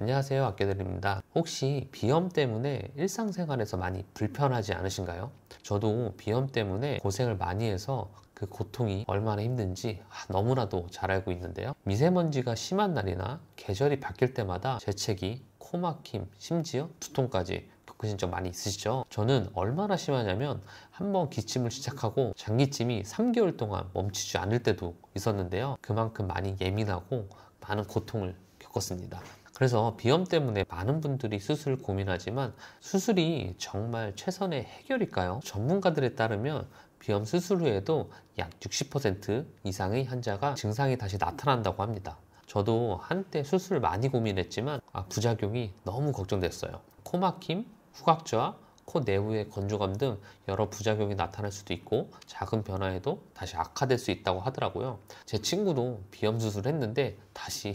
안녕하세요, 악기들입니다. 혹시 비염 때문에 일상생활에서 많이 불편하지 않으신가요? 저도 비염 때문에 고생을 많이 해서 그 고통이 얼마나 힘든지 너무나도 잘 알고 있는데요. 미세먼지가 심한 날이나 계절이 바뀔 때마다 재채기, 코막힘, 심지어 두통까지 겪으신 적 많이 있으시죠? 저는 얼마나 심하냐면 한번 기침을 시작하고 장기침이 3개월 동안 멈추지 않을 때도 있었는데요. 그만큼 많이 예민하고 많은 고통을 겪었습니다. 그래서 비염 때문에 많은 분들이 수술을 고민하지만 수술이 정말 최선의 해결일까요? 전문가들에 따르면 비염 수술 후에도 약 60% 이상의 환자가 증상이 다시 나타난다고 합니다. 저도 한때 수술을 많이 고민했지만 부작용이 너무 걱정됐어요. 코막힘, 후각저하, 코 내부의 건조감 등 여러 부작용이 나타날 수도 있고 작은 변화에도 다시 악화될 수 있다고 하더라고요. 제 친구도 비염 수술을 했는데 다시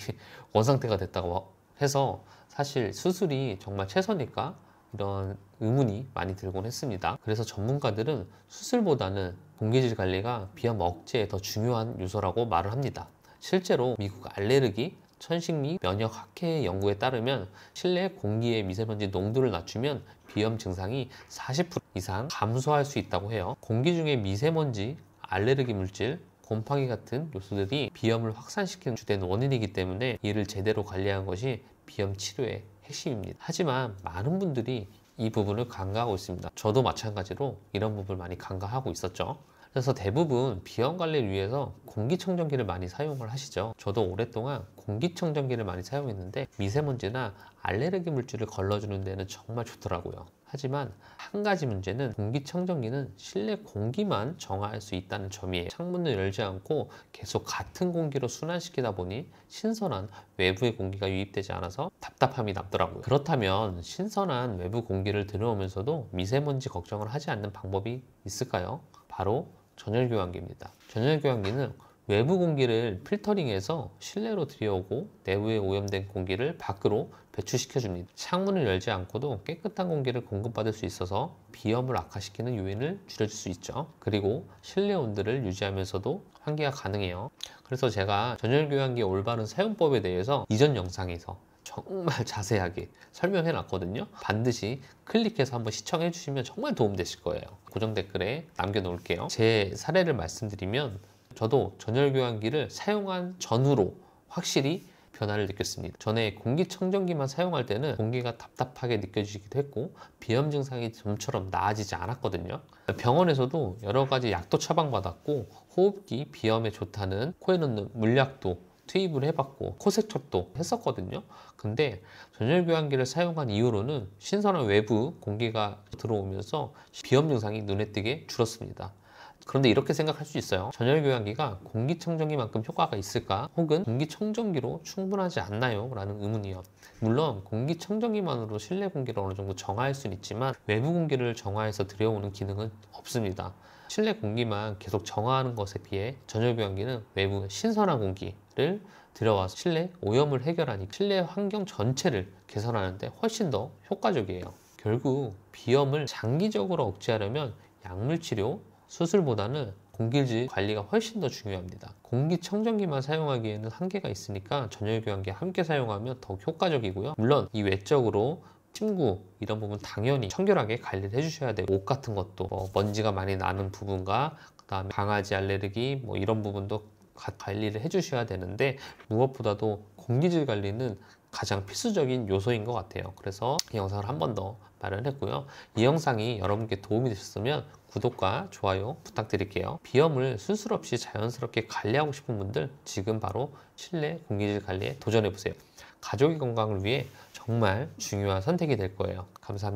원상태가 됐다고 해서 사실 수술이 정말 최선일까? 이런 의문이 많이 들곤 했습니다. 그래서 전문가들은 수술보다는 공기질 관리가 비염 억제에 더 중요한 요소라고 말을 합니다. 실제로 미국 알레르기 천식미 면역학회 연구에 따르면 실내 공기의 미세먼지 농도를 낮추면 비염 증상이 40% 이상 감소할 수 있다고 해요. 공기 중에 미세먼지, 알레르기 물질, 곰팡이 같은 요소들이 비염을 확산시키는 주된 원인이기 때문에 이를 제대로 관리하는 것이 비염 치료의 핵심입니다. 하지만 많은 분들이 이 부분을 간과하고 있습니다. 저도 마찬가지로 이런 부분을 많이 간과하고 있었죠. 그래서 대부분 비염 관리를 위해서 공기청정기를 많이 사용을 하시죠. 저도 오랫동안 공기청정기를 많이 사용했는데 미세먼지나 알레르기 물질을 걸러주는 데는 정말 좋더라고요. 하지만 한 가지 문제는 공기청정기는 실내 공기만 정화할 수 있다는 점이에요. 창문을 열지 않고 계속 같은 공기로 순환시키다 보니 신선한 외부의 공기가 유입되지 않아서 답답함이 남더라고요. 그렇다면 신선한 외부 공기를 들어오면서도 미세먼지 걱정을 하지 않는 방법이 있을까요? 바로 전열교환기입니다. 전열교환기는 외부 공기를 필터링해서 실내로 들여오고 내부에 오염된 공기를 밖으로 배출시켜 줍니다. 창문을 열지 않고도 깨끗한 공기를 공급받을 수 있어서 비염을 악화시키는 요인을 줄여줄 수 있죠. 그리고 실내 온도를 유지하면서도 환기가 가능해요. 그래서 제가 전열교환기 올바른 사용법에 대해서 이전 영상에서 정말 자세하게 설명해 놨거든요. 반드시 클릭해서 한번 시청해 주시면 정말 도움되실 거예요. 고정 댓글에 남겨 놓을게요. 제 사례를 말씀드리면 저도 전열교환기를 사용한 전후로 확실히 변화를 느꼈습니다. 전에 공기청정기만 사용할 때는 공기가 답답하게 느껴지기도 했고 비염 증상이 좀처럼 나아지지 않았거든요. 병원에서도 여러 가지 약도 처방받았고 호흡기 비염에 좋다는 코에 넣는 물약도 투입을 해봤고 코세척도 했었거든요. 근데 전열교환기를 사용한 이후로는 신선한 외부 공기가 들어오면서 비염 증상이 눈에 띄게 줄었습니다. 그런데 이렇게 생각할 수 있어요. 전열교환기가 공기청정기만큼 효과가 있을까? 혹은 공기청정기로 충분하지 않나요? 라는 의문이요. 물론 공기청정기만으로 실내 공기를 어느 정도 정화할 수는 있지만 외부 공기를 정화해서 들여오는 기능은 없습니다. 실내 공기만 계속 정화하는 것에 비해 전열교환기는 외부 신선한 공기를 들여와서 실내 오염을 해결하니 실내 환경 전체를 개선하는데 훨씬 더 효과적이에요. 결국 비염을 장기적으로 억제하려면 약물치료, 수술보다는 공기질 관리가 훨씬 더 중요합니다. 공기청정기만 사용하기에는 한계가 있으니까 전열교환기 함께 사용하면 더욱 효과적이고요. 물론 이 외적으로 침구 이런 부분 당연히 청결하게 관리를 해주셔야 돼요. 옷 같은 것도 먼지가 많이 나는 부분과 그 다음에 강아지 알레르기 이런 부분도 관리를 해주셔야 되는데 무엇보다도 공기질 관리는 가장 필수적인 요소인 것 같아요. 그래서 이 영상을 한 번 더 마련했고요. 이 영상이 여러분께 도움이 되셨으면 구독과 좋아요 부탁드릴게요. 비염을 수술 없이 자연스럽게 관리하고 싶은 분들 지금 바로 실내 공기질 관리에 도전해보세요. 가족의 건강을 위해 정말 중요한 선택이 될 거예요. 감사합니다.